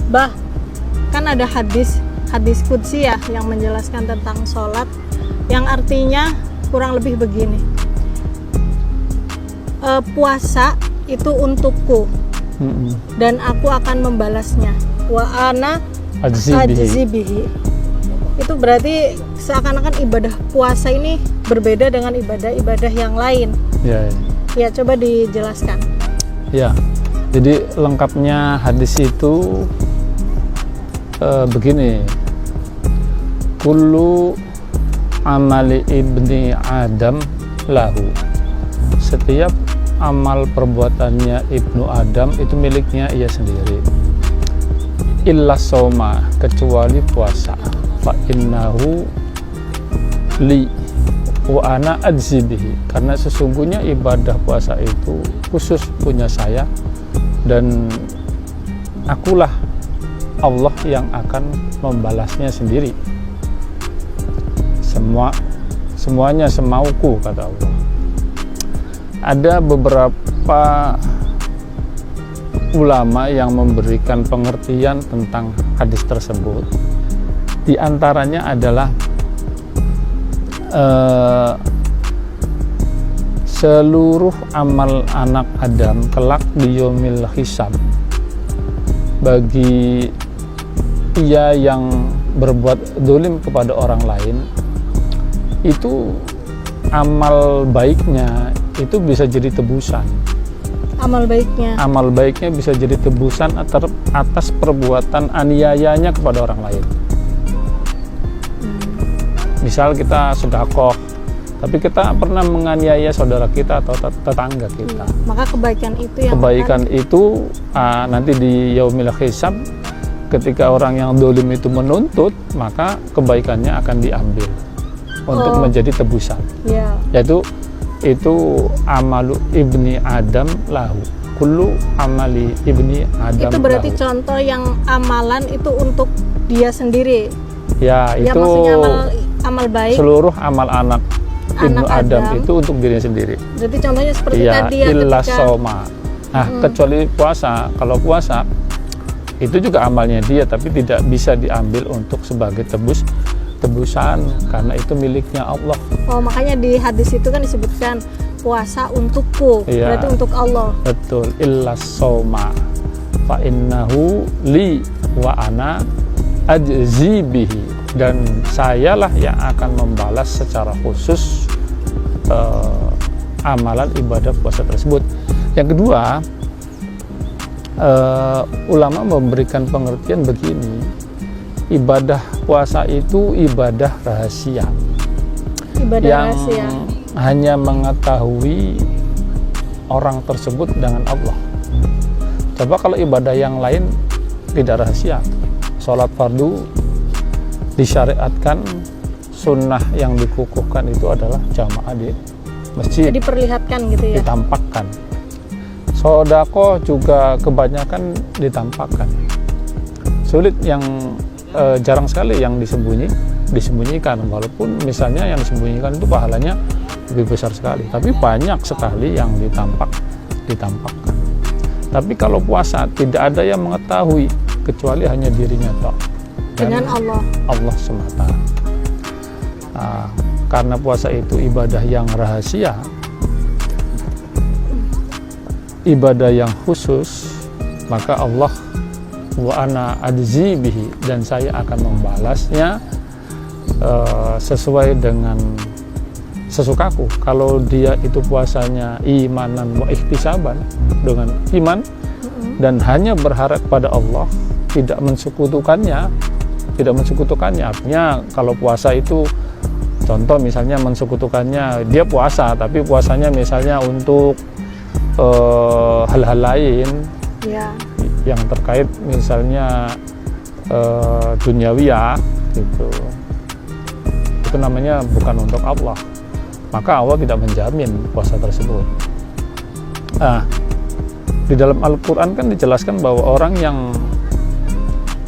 Bah, kan ada hadis qudsi ya yang menjelaskan tentang sholat, yang artinya kurang lebih begini. Puasa itu untukku dan aku akan membalasnya. Wa ana ajzi bihi. Itu berarti seakan-akan ibadah puasa ini berbeda dengan ibadah-ibadah yang lain. Ya, coba dijelaskan. Ya, jadi lengkapnya hadis itu begini. Kullu amali ibni Adam lahu. Setiap amal perbuatannya Ibnu Adam itu miliknya ia sendiri. Illa soma, kecuali puasa. Fa innahu li wa ana ajzi bihi, karena sesungguhnya ibadah puasa itu khusus punya saya dan akulah Allah yang akan membalasnya sendiri. Semuanya semauku, kata Allah. Ada beberapa ulama yang memberikan pengertian tentang hadis tersebut. Di antaranya adalah seluruh amal anak Adam kelak di yaumil hisab, bagi ia yang berbuat dolim kepada orang lain, itu amal baiknya itu bisa jadi tebusan. Amal baiknya bisa jadi tebusan atas perbuatan aniayanya kepada orang lain. Misal kita sedekah, tapi kita pernah menganiaya saudara kita atau tetangga kita. Maka kebaikan itu nanti di yaumil hisab, ketika orang yang dolim itu menuntut, maka kebaikannya akan diambil untuk menjadi tebusan. Yaitu itu amalu ibni Adam lahu. Kullu amali ibni Adam. Itu berarti lahu. Contoh yang amalan itu untuk dia sendiri. Ya, itu maksudnya amal baik. Seluruh amal anak Ibnu Adam itu untuk dirinya sendiri. Berarti contohnya seperti tadi ya, illa soma. Nah, kecuali puasa. Kalau puasa itu juga amalnya dia, tapi tidak bisa diambil untuk sebagai tebusan karena itu miliknya Allah. Makanya di hadis itu kan disebutkan puasa untukku, berarti untuk Allah. Betul, illa soma fa innahu li wa ana ajzi bihi, dan sayalah yang akan membalas secara khusus amalan ibadah puasa tersebut. Yang kedua, ulama memberikan pengertian begini, ibadah puasa itu ibadah rahasia yang hanya mengetahui orang tersebut dengan Allah. Coba kalau ibadah yang lain tidak rahasia, sholat fardu disyariatkan, sunnah yang dikukuhkan itu adalah jamaah di masjid, diperlihatkan gitu ya, ditampakkan. Sodako juga kebanyakan ditampakkan. Sulit yang jarang sekali yang disembunyikan, walaupun misalnya yang disembunyikan itu pahalanya lebih besar sekali, tapi banyak sekali yang ditampakkan. Tapi kalau puasa tidak ada yang mengetahui kecuali hanya dirinya toh, dengan Allah semata. Karena puasa itu ibadah yang rahasia, ibadah yang khusus, maka Allah wa ana ajzi bihi, dan saya akan membalasnya sesuai dengan sesukaku. Kalau dia itu puasanya imanan wa ihtisaban, dengan iman dan hanya berharap pada Allah, tidak mensekutukannya, artinya kalau puasa itu contoh misalnya mensekutukannya, dia puasa tapi puasanya misalnya untuk hal-hal lain yang terkait misalnya duniawiyah gitu, itu namanya bukan untuk Allah, maka Allah tidak menjamin puasa tersebut. Di dalam Al-Quran kan dijelaskan bahwa orang yang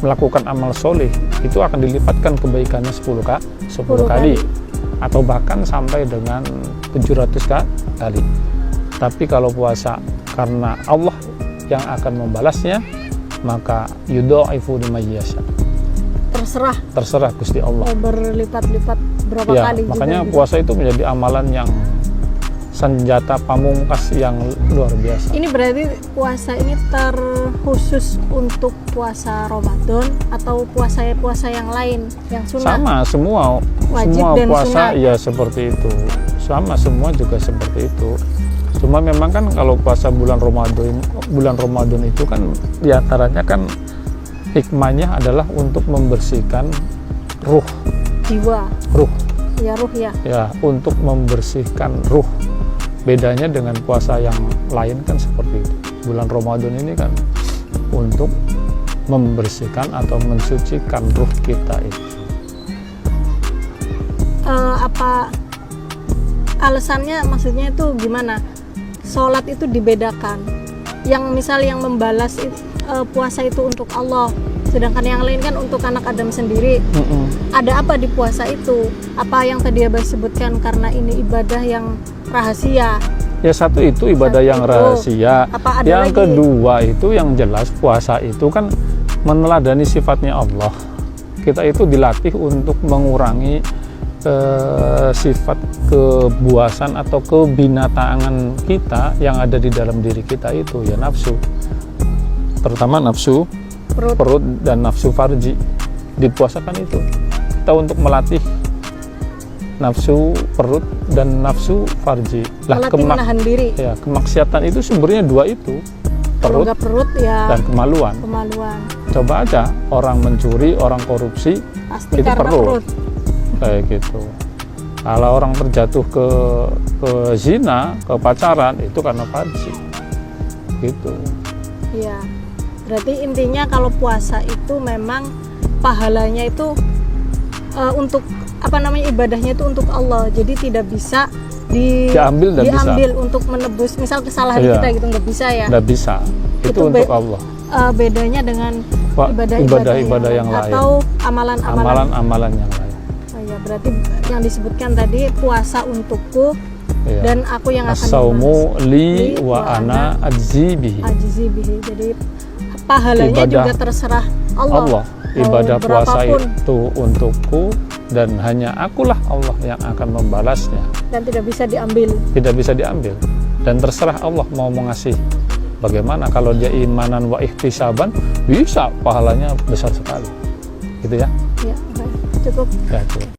melakukan amal soleh itu akan dilipatkan kebaikannya 10 kali atau bahkan sampai dengan 700 kali. Tapi kalau puasa karena Allah yang akan membalasnya, maka yudha'ifu liman yasha. Terserah Gusti Allah. Berlipat-lipat berapa Ya, kali makanya juga, gitu. puasa itu menjadi amalan yang senjata pamungkas yang luar biasa. Ini berarti puasa ini terkhusus untuk puasa Ramadan atau puasa yang lain yang sunnah? Sama, semua Wajib semua dan puasa sunat. ya seperti itu. Sama, semua juga seperti itu. Cuma memang kan kalau puasa bulan Ramadan itu kan diantaranya kan hikmahnya adalah untuk membersihkan ruh, Jiwa, ruh ruh ya. ya, untuk membersihkan ruh. Bedanya dengan puasa yang lain kan seperti itu. Bulan Ramadan ini kan untuk membersihkan atau mensucikan ruh kita itu. Apa alasannya, maksudnya itu gimana? Sholat itu dibedakan. Yang misal yang membalas puasa itu untuk Allah, sedangkan yang lain kan untuk anak Adam sendiri. Ada apa di puasa itu? Apa yang tadi Abah sebutkan karena ini ibadah yang rahasia? Ya, satu itu ibadah Satu yang itu. rahasia. Apa ada Yang lagi? kedua itu yang jelas puasa itu kan meneladani sifatnya Allah. Kita itu dilatih untuk mengurangi sifat kebuasan atau kebinatangan kita yang ada di dalam diri kita itu, ya nafsu. Terutama nafsu perut dan nafsu farji. Dipuasakan itu kita untuk melatih nafsu perut dan nafsu farji. Melatih menahan diri. Ya, kemaksiatan itu sumbernya dua itu, Kalau perut nggak perut ya dan kemaluan. kemaluan. Coba aja orang mencuri, orang korupsi, Pasti itu karena perut. Kayak gitu. Kalau orang terjatuh ke zina, ke pacaran, itu karena farji. Gitu. Iya. Berarti intinya kalau puasa itu memang pahalanya itu untuk ibadahnya itu untuk Allah. Jadi tidak bisa Diambil dan bisa. untuk menebus misal kesalahan Iya. kita gitu, nggak bisa ya. Nggak bisa. Itu untuk Allah. Bedanya dengan Ibadah-ibadah yang lain. atau amalan-amalan. Amalan-amalan yang lain. Oh ya, berarti yang disebutkan tadi puasa untukku Iya. dan aku yang akan As-saumu membalas. li wa ana ajzi bihi. Ajzi bihi. Jadi pahalanya Ibadah juga terserah Allah. Ibadah Mau puasa berapapun. itu untukku dan hanya akulah Allah yang akan membalasnya. Dan tidak bisa diambil. Tidak bisa diambil. Dan terserah Allah mau mengasih. Bagaimana kalau dia imanan wa ihtisaban, bisa pahalanya besar sekali. Gitu ya. Ya, cukup. Ya, cukup.